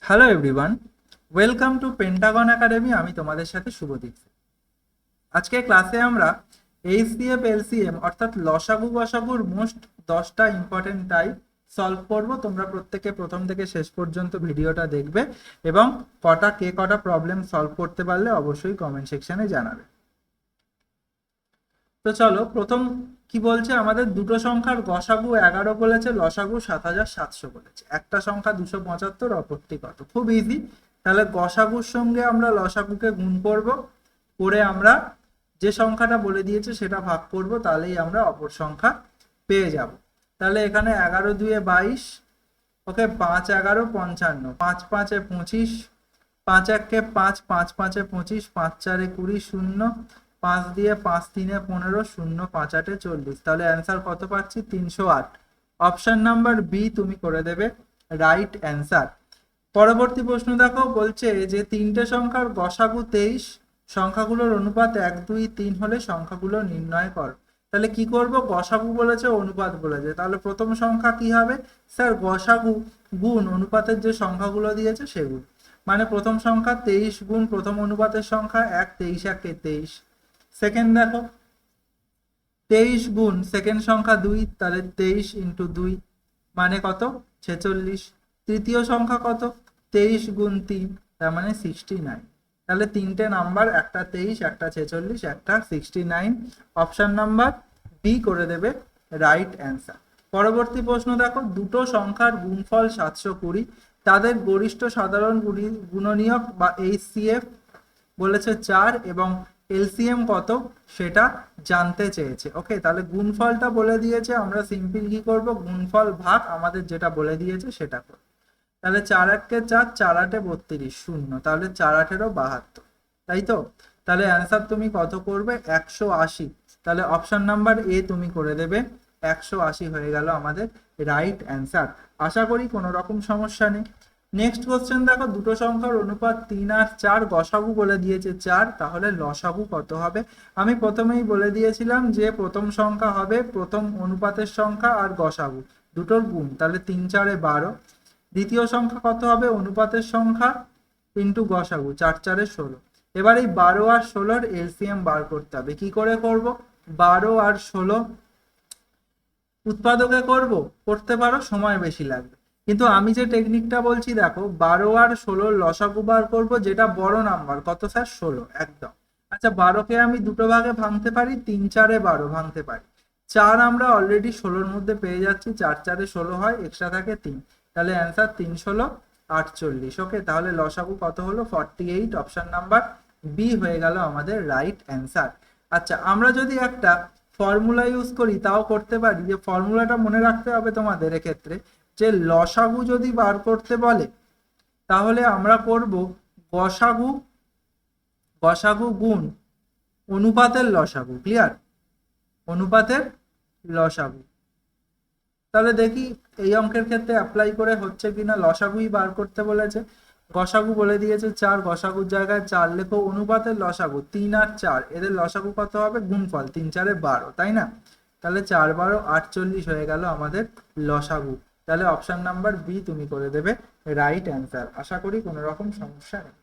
Hello everyone, welcome to Pentagon academy. আমি তোমাদের সাথে শুভদীপ। আজকে ক্লাসে আমরা এইচসিএফ এলসিএম অর্থাৎ লসাগু গসাগুর মোস্ট 10টা ইম্পর্টেন্ট টাইপ সলভ করব। তোমরা প্রত্যেকে প্রথম থেকে শেষ পর্যন্ত ভিডিওটা দেখবে এবং কটা প্রবলেম সলভ করতে পারলে অবশ্যই কমেন্ট সেকশনে জানাবে। তো চলো, প্রথম কি বলছে আমাদের, দুটো সংখ্যার গসাগু 11 বলেছে, লসাগু 7700 বলেছে। একটা সংখ্যা 275, অপরটি কত? খুব ইজি। তাহলে গসাগুর সঙ্গে আমরা লসাগুকে গুণ করব, করে আমরা যে সংখ্যাটা বলে দিয়েছে সেটা ভাগ করব, তাহলেই আমরা অপর সংখ্যা পেয়ে যাব। তাহলে এখানে 11 2 22, ওকে, 5 11 55, 5 5 25, 5 1 5, 5 5 25, 5 4 20, 0, 5 দিয়ে 5 3 15, 0 5 8 40। তাহলে অ্যান্সার কত পাচ্ছি? 308। অপশন নাম্বার বি তুমি করে দেবে রাইট অ্যান্সার। পরবর্তী প্রশ্ন দেখো, বলছে যে তিনটে সংখ্যার গসাগু 23, সংখ্যাগুলোর অনুপাত 1 2 3 হলে সংখ্যাগুলো নির্ণয় করো। তাহলে কি করব? গসাগু বলেছে, অনুপাত বলেছে, তাহলে প্রথম সংখ্যা কি হবে? স্যার গসাগু গুণ অনুপাতের যে সংখ্যাগুলো দিয়েছে সেগুলো, মানে প্রথম সংখ্যা 23 গুণ প্রথম অনুপাতের সংখ্যা 1, 23 1 23। সেকেন্ড দেখো, 23 গুণ সেকেন্ড সংখ্যা 2, তাহলে 23 ইন্টু 2 মানে কত? 46। তৃতীয় সংখ্যা কত? 23 গুণ 3, তার মানে 69। তাহলে তিনটে নাম্বার, একটা 23, একটা 46, একটা 69। অপশন নাম্বার বি করে দেবে রাইট অ্যান্সার। পরবর্তী প্রশ্ন দেখো, দুটো সংখ্যার গুণফল 720, তাদের গরিষ্ঠ সাধারণ গুণনীয়ক বা এইচসিএফ বলেছে 4 এবং এলসিএম কত সেটা জানতে চেয়েছে। ওকে, তাহলে গুণফলটা বলে দিয়েছে, আমরা সিম্পল কি করব? গুণফল ভাগ আমাদের যেটা বলে দিয়েছে সেটা করব। তাহলে 4 1 4, 4 8 32, 0, তাহলে 4 8 72, তাই তো? তাহলে অ্যান্সার তুমি কত করবে? 180। তাহলে অপশন নাম্বার এ তুমি করে দেবে 180 হয়ে গেল আমাদের রাইট অ্যান্সার। আশা করি কোনো রকম সমস্যা নেই। নেক্সট কোশ্চেন দেখো, দুটো সংখ্যার অনুপাত 3 আর 4, গসাগু বলে দিয়েছে 4, তাহলে লসাগু কত হবে? আমি প্রথমেই বলে দিয়েছিলাম যে প্রথম সংখ্যা হবে প্রথম অনুপাতের সংখ্যা আর গসাগু দুটোর গুণ, তাহলে 3 4 12। দ্বিতীয় সংখ্যা কত হবে? অনুপাতের সংখ্যা ইন্টু গসাগু, 4 4 16। এবার এই 12 আর 16 এলসিএম বার করতে হবে। কি করে করব? 12 আর 16 উৎপাদকে করতে পারো, সময় বেশি লাগবে। কিন্তু আমি যে টেকনিকটা বলছি দেখো, 12 আর 16 লসাগু বার করবো, যেটা বড় নাম্বার কত স্যার? 16, একদম। আচ্ছা, 12কে আমি দুটো ভাগে ভাঙতে পারি, 3 4 12 ভাঙতে পারি। 4 আমরা অলরেডি 16-র মধ্যে পেয়ে যাচ্ছি, 4 4 16 হয়, এক্সট্রা থাকে 3। তাহলে অ্যান্সার 3 16 48। ওকে, তাহলে লসাগু কত হলো? 48। অপশন নাম্বার বি হয়ে গেল আমাদের রাইট অ্যান্সার। আচ্ছা, আমরা যদি একটা ফর্মুলা ইউজ করি তাও করতে পারি। যে ফর্মুলাটা মনে রাখতে হবে তোমাদের এক্ষেত্রে, যে লসাগু যদি বার করতে বলে তাহলে আমরা করব গসাগু গসাগু গুণ অনুপাতের লসাগু। ক্লিয়ার? অনুপাতের লসাগু। তাহলে দেখি এই অঙ্কের ক্ষেত্রে অ্যাপ্লাই করে হচ্ছে কিনা। লসাগুই বার করতে বলেছে, গসাগু বলে দিয়েছে 4, গসাগুর জায়গায় 4 লেখো, অনুপাতের লসাগু 3 আর 4, এদের লসাগু কত হবে? গুণফল 3 4 12, তাই না? তাহলে 4 12 48 হয়ে গেল আমাদের লসাগু। তাহলে অপশন নাম্বার বি তুমি করে দেবে রাইট অ্যান্সার। আশা করি কোনো রকম সমস্যা নেই।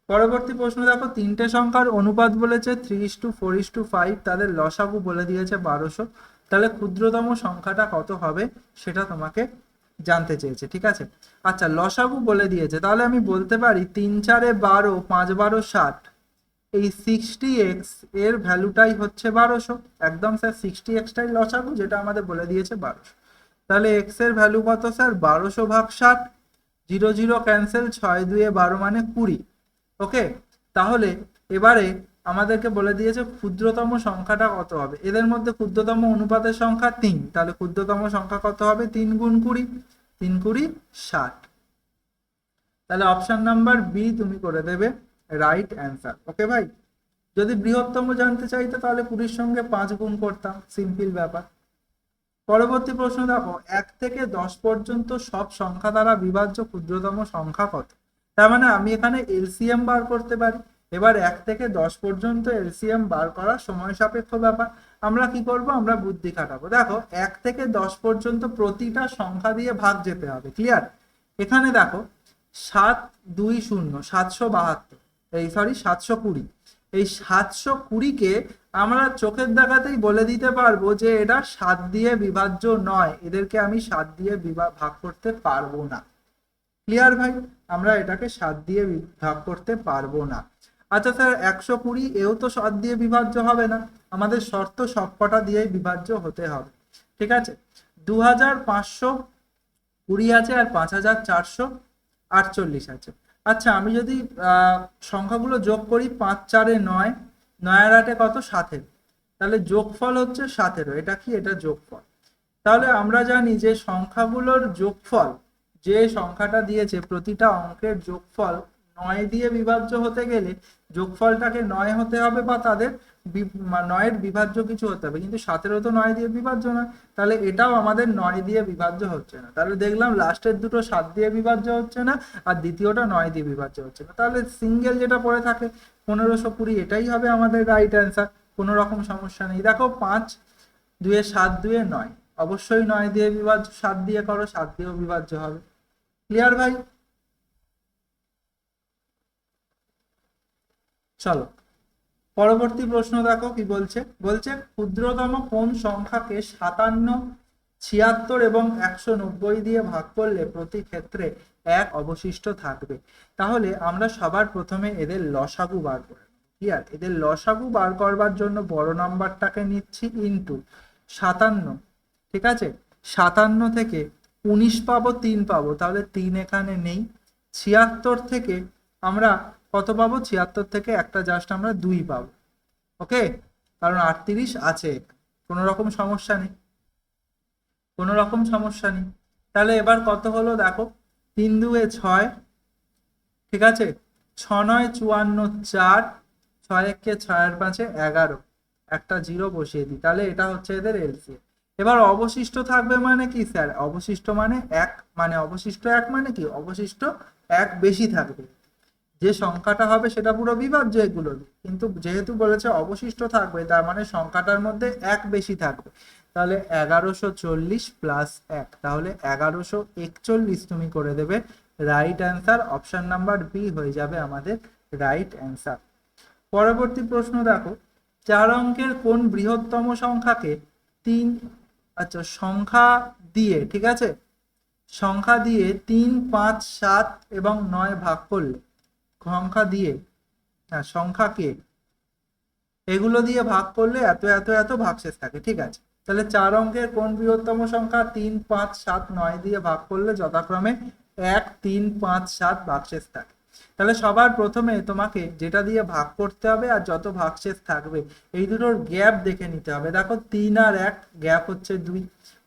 পরবর্তী প্রশ্ন দেখো, তিনটে সংখ্যার অনুপাত বলেছে 3:4:5, তাদের লসাগু বলে দিয়েছে 1200। তাহলে ক্ষুদ্রতম সংখ্যাটা কত হবে সেটা তোমাকে জানতে চেয়েছে, ঠিক আছে? আচ্ছা, লসাগু বলে দিয়েছে, তাহলে আমি বলতে পারি 3 4 12, 5 12 60, এই 60x এর ভ্যালুটাই হচ্ছে 1200। একদম স্যার, 60x টাই লসাগু, যেটা আমাদের বলে দিয়েছে 1200। তাহলে x এর ভ্যালু কত স্যার? 1200 ভাগ 60, 0 0 ক্যান্সেল, 6 2 12 মানে 20। ওকে, তাহলে এবারে আমাদেরকে বলে দিয়েছে ক্ষুদ্রতম সংখ্যাটা কত হবে। এদের মধ্যে ক্ষুদ্রতম অনুপাতের সংখ্যা 3, তাহলে ক্ষুদ্রতম সংখ্যা কত হবে? 3 গুণ 20, 3 20 60। তাহলে অপশন নাম্বার বি তুমি করে দেবে রাইট অ্যান্সার। ওকে ভাই, যদি বৃহত্তম জানতে চাইতো তাহলে 20-র সঙ্গে 5 গুণ করতাম, সিম্পল ব্যাপার। পরবর্তী প্রশ্ন দেখো, 1 থেকে 10 পর্যন্ত সব সংখ্যা দ্বারা বিভাজ্য ক্ষুদ্রতম সংখ্যা কত? তার মানে আমি এখানে এলসিএম বার করতে পারি। এবার 1 থেকে 10 পর্যন্ত এলসিএম বার করা সময় সাপেক্ষ ব্যাপার। আমরা কি করব? আমরা বুদ্ধি খাটাবো। দেখো, 1 থেকে 10 পর্যন্ত প্রতিটা সংখ্যা দিয়ে ভাগ যেতে হবে। ক্লিয়ার? এখানে দেখো 720 772, এই সরি 720, এই 720কে আমরা চোখের দেখাতেই বলে দিতে পারবো যে এটা 7 দিয়ে বিভাজ্য নয়, এদেরকে আমি 7 দিয়ে ভাগ করতে পারবো না। ক্লিয়ার ভাই? আমরা এটাকে 7 দিয়ে ভাগ করতে পারবো না। আচ্ছা স্যার 120 এও তো 7 দিয়ে বিভাজ্য হবে না, আমাদের শর্ত সবকটা দিয়েই বিভাজ্য হতে হবে। ঠিক আছে, 2520 আছে আর 5448 আছে। আচ্ছা আমি যদি সংখ্যাগুলো যোগ করি, 5 4 9, 9 আর 8 কত, 17, তাহলে যোগফল হচ্ছে 17। এটা কি? এটা যোগফল। তাহলে আমরা জানি যে সংখ্যাগুলোর যোগফল, যে সংখ্যাটা দিয়েছে প্রতিটা অঙ্কের যোগফল 9 দিয়ে বিভাজ্য হতে গেলে যোগফলটাকে 9 হতে হবে, বা তাদের 9-এর বিভাজ্য কিছু হতে হবে, কিন্তু 17 তো 9 দিয়ে বিভাজ্য না, তাহলে এটাও আমাদের 9 দিয়ে বিভাজ্য হচ্ছে না। তাহলে দেখলাম লাস্টের দুটো 7 দিয়ে বিভাজ্য হচ্ছে না, আর দ্বিতীয়টা 9 দিয়ে বিভাজ্য হচ্ছে না, তাহলে সিঙ্গেল যেটা পড়ে থাকে 1520, এটাই হবে আমাদের রাইট অ্যান্সার। কোনো রকম সমস্যা নেই। দেখো 5 2 7 2 9, অবশ্যই 9 দিয়ে বিভাজ্য, 7 দিয়ে করো 7 দিয়েও বিভাজ্য হবে। ক্লিয়ার ভাই? চলো পরবর্তী প্রশ্ন দেখো কি বলছে। বলছে ক্ষুদ্রতম কোন সংখ্যাকে 57, 76 এবং 190 দিয়ে ভাগ করলে প্রতি ক্ষেত্রে 1 অবশিষ্ট থাকবে। তাহলে আমরা সবার প্রথমে এদের লসাগু বার করে নেব। ক্লিয়ার? এদের লসাগু বার করবার জন্য বড় নাম্বারটাকে নিচ্ছি ইনটু 57। ঠিক আছে, 57 থেকে 19 পাবো, 3 পাবো, তাহলে 3 এখানে নেই। 76 থেকে আমরা কত পাবো? 76 থেকে একটা জাস্ট আমরা 2 পাবো। ওকে, কারণ 38 আছে, কোনো রকম সমস্যা নেই, কোনো রকম সমস্যা নেই। তাহলে এবার কত হলো দেখো, 3 2 6, ঠিক আছে, 6 9 54 4, 6 1 6 আর 5 11, একটা 0 বসিয়ে দিই, তাহলে এটা হচ্ছে এদের এলসিএম। এবার অবশিষ্ট থাকবে মানে কি স্যার? অবশিষ্ট মানে 1, মানে অবশিষ্ট 1 মানে কি? অবশিষ্ট 1 বেশি থাকবে, যে সংখ্যাটা হবে সেটা পুরো বিভাজ্য এগুলো, কিন্তু যেহেতু বলেছে অবশিষ্ট থাকবে, তার মানে সংখ্যাটার মধ্যে 1 বেশি থাকবে। তাহলে 1140 প্লাস 1, তাহলে 1141 তুমি করে দেবে right answer. Option number B হয়ে যাবে আমাদের রাইট অ্যান্সার। পরবর্তী প্রশ্ন দেখো, 4 অঙ্কের কোন বৃহত্তম সংখ্যাকে 3, আচ্ছা সংখ্যা দিয়ে, ঠিক আছে, সংখ্যা দিয়ে 3 5 7 এবং 9 ভাগ করলে, সংখ্যা দিয়ে, হ্যাঁ সংখ্যাকে এগুলো দিয়ে ভাগ করলে এত এত এত ভাগশেষ থাকে। ঠিক আছে, তাহলে 4 অঙ্কের কোন বৃহত্তম সংখ্যা 3 5 7 9 দিয়ে ভাগ করলে যথাক্রমে 1 3 5 7 ভাগশেষ থাকে। তাহলে সবার প্রথমে তোমাকে যেটা দিয়ে ভাগ করতে হবে আর যত ভাগশেষ থাকবে এই দুটোর গ্যাপ দেখে নিতে হবে। দেখো 3 আর 1 গ্যাপ হচ্ছে 2,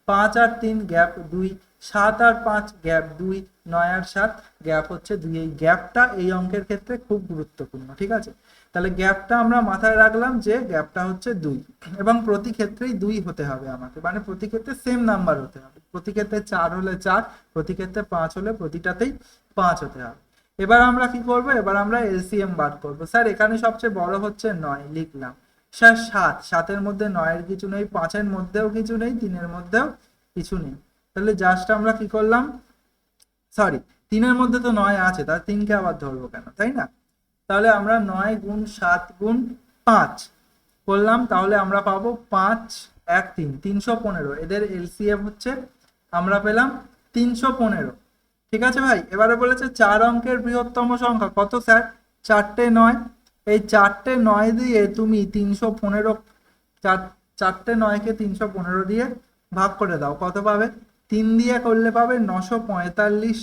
5 আর 3 গ্যাপ 2, 7 আর 5 গ্যাপ 2, 9 আর 7 গ্যাপ হচ্ছে 2। এই গ্যাপটা এই অঙ্কের ক্ষেত্রে খুব গুরুত্বপূর্ণ। ঠিক আছে, তাহলে গ্যাপটা আমরা মাথায় রাখলাম যে গ্যাপটা হচ্ছে 2, এবং প্রতি ক্ষেত্রেই 2 হতে হবে আমাকে, মানে প্রতি ক্ষেত্রে সেম নাম্বার হতে হবে। প্রতি ক্ষেত্রে 4 হলে 4, প্রতি ক্ষেত্রে 5 হলে প্রতিটাতেই 5 হতে হবে। এবার আমরা কি করব? এবার আমরা এলসিএম বার করব। স্যার এখানে সবচেয়ে বড় হচ্ছে 9, লিখলাম। স্যার 7, 7-এর মধ্যে 9-এর কিছু নেই, 5-এর মধ্যেও কিছু নেই, 3-এর মধ্যেও কিছু নেই। তাহলে জাস্ট আমরা কি করলাম, সরি 3-এর মধ্যে তো 9 আছে, তার 3কে আবার ধরবো কেন, তাই না? তাহলে আমরা 9 গুণ 7 গুণ 5 করলাম, তাহলে আমরা পাবো 5 1 3, 315। এদের এলসিএম হচ্ছে আমরা পেলাম 315। ঠিক আছে ভাই, এবারে বলেছে 4 অঙ্কের বৃহত্তম সংখ্যা কত স্যার? 4টে 9। এই 4টে 9 দিয়ে তুমি 315, 4টে 9কে 315 দিয়ে ভাগ করে দাও, কত পাবে? 3 দিয়ে করলে পাবে 945।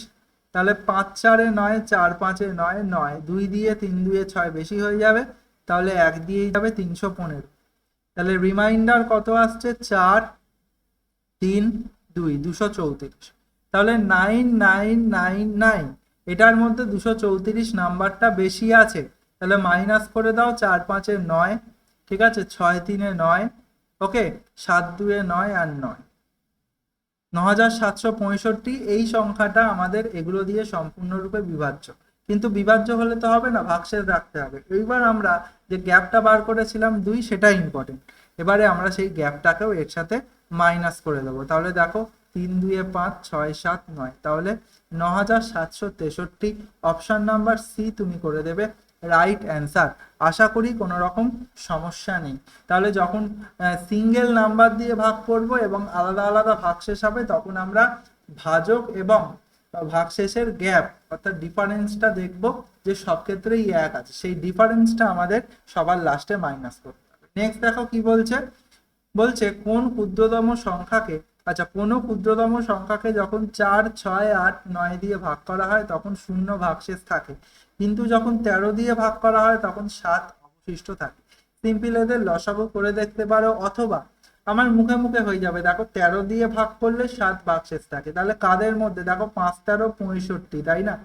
তাহলে 5 4 9, 4 5 9, 9 2 দিয়ে 3 2 6 বেশি হয়ে যাবে, তাহলে 1 দিয়েই যাবে 315। তাহলে রিমাইন্ডার কত আসছে? 4 3 2, 234। তাহলে 9999, এটার মধ্যে 234 নাম্বারটা বেশি আছে, তাহলে মাইনাস করে দাও। 4 5 9, ঠিক আছে, 6 3 9, ওকে, 7 2 9 আর 9, 9765। এই সংখ্যাটা আমাদের এগুলো দিয়ে সম্পূর্ণরূপে বিভাজ্য, কিন্তু বিভাজ্য হলে তো হবে না, ভাগশেষ রাখতে হবে। এইবার আমরা যে গ্যাপটা বার করেছিলাম 2, সেটা ইম্পর্টেন্ট। এবারে আমরা সেই গ্যাপটাকেও এর সাথে মাইনাস করে দেবো। তাহলে দেখো 3 2 5 6 7 9, তাহলে 9763। অপশন নাম্বার সি তুমি করে দেবে রাইট অ্যান্সার। আশা করি কোনো রকম সমস্যা নেই। তাহলে যখন সিঙ্গেল নাম্বার দিয়ে ভাগ করব এবং আলাদা আলাদা ভাগশেষ হবে, তখন আমরা ভাজক এবং ভাগশেষের গ্যাপ অর্থাৎ ডিফারেন্সটা দেখব যে সব ক্ষেত্রেই এক আছে, সেই ডিফারেন্সটা আমাদের সবার লাস্টে মাইনাস করতে হবে। নেক্সট দেখো কি বলছে, বলছে কোন ক্ষুদ্রতম সংখ্যাকে, আচ্ছা কোনো ক্ষুদ্রতম সংখ্যাকে যখন 4 6 8 9 দিয়ে ভাগ করা হয় তখন শূন্য ভাগশেষ থাকে, কিন্তু যখন 13 দিয়ে ভাগ করা হয় তখন 7 অবশিষ্ট থাকে। সিম্পল এদের লসাগু করে দেখতে পারো, অথবা আমার মুখে মুখে হয়ে যাবে। দেখো 13 দিয়ে ভাগ করলে 7 ভাগশেষ থাকে, তাহলে কাদের মধ্যে, দেখো 5 13 65, তাই না?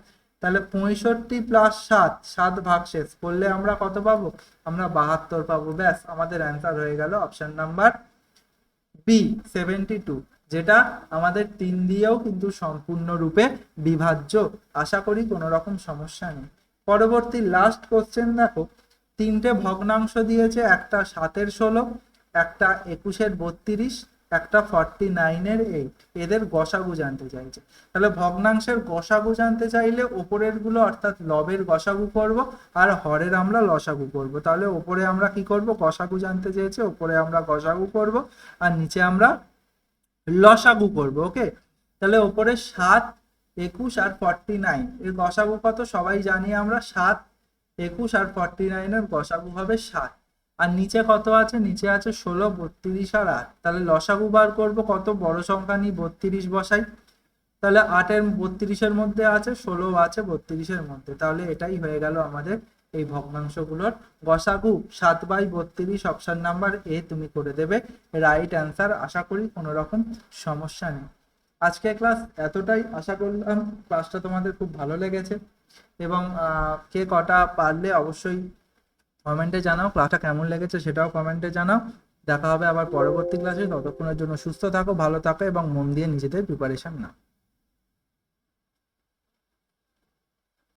তাহলে 65 প্লাস 7, 7 ভাগশেষ করলে আমরা কত পাবো? আমরা 72 পাবো। ব্যাস, আমাদের অ্যান্সার হয়ে গেল অপশন নাম্বার বি 72, যেটা আমাদের 3 দিয়েও কিন্তু সম্পূর্ণরূপে বিভাজ্য। আশা করি কোনো রকম সমস্যা নেই। পরবর্তী লাস্ট কোশ্চেন দেখো, 3টে ভগ্নাংশ দিয়েছে, একটা 7-এর 16, একটা 21-এর 32, একটা 49-এর 8। এদের গসাগু জানতে চাইছে। তাহলে ভগ্নাংশের গসাগু জানতে চাইলে ওপরের গুলো অর্থাৎ লবের গসাগু করব, আর হরের আমরা লসাগু করব। তাহলে ওপরে আমরা কি করব, গসাগু জানতে চেয়েছে, ওপরে আমরা গসাগু করব আর নিচে আমরা লসাগু করব। ওকে, তাহলে ওপরে 7 21 আর 49 এর গসাগু কত সবাই জানি আমরা, 7 21 আর 49 এর গসাগু হবে 7। আর নিচে কত আছে, নিচে আছে 16 32 আর 8। তাহলে লসাগু বার করব, কত বড় সংখ্যা নিই 32 বসাই, তাহলে 8 32-এর মধ্যে আছে, 16 আছে 32-এর মধ্যে, তাহলে এটাই হয়ে গেল আমাদের এই ভগ্নাংশগুলোর গসাগু। 7/32 অপশন নাম্বার এ তুমি করে দেবে রাইট অ্যান্সার। আশা করি কোনো রকম সমস্যা নেই। আজকে ক্লাস এতটাই, আশা করলাম ক্লাসটা তোমাদের খুব ভালো লেগেছে, এবং কে কটা পারলে অবশ্যই কমেন্টে জানাও, ক্লাসটা কেমন লেগেছে সেটাও কমেন্টে জানাও। দেখা হবে আবার পরবর্তী ক্লাসে, ততক্ষণের জন্য সুস্থ থাকো, ভালো থাকো এবং মন দিয়ে নিজেদের প্রিপারেশন নাও।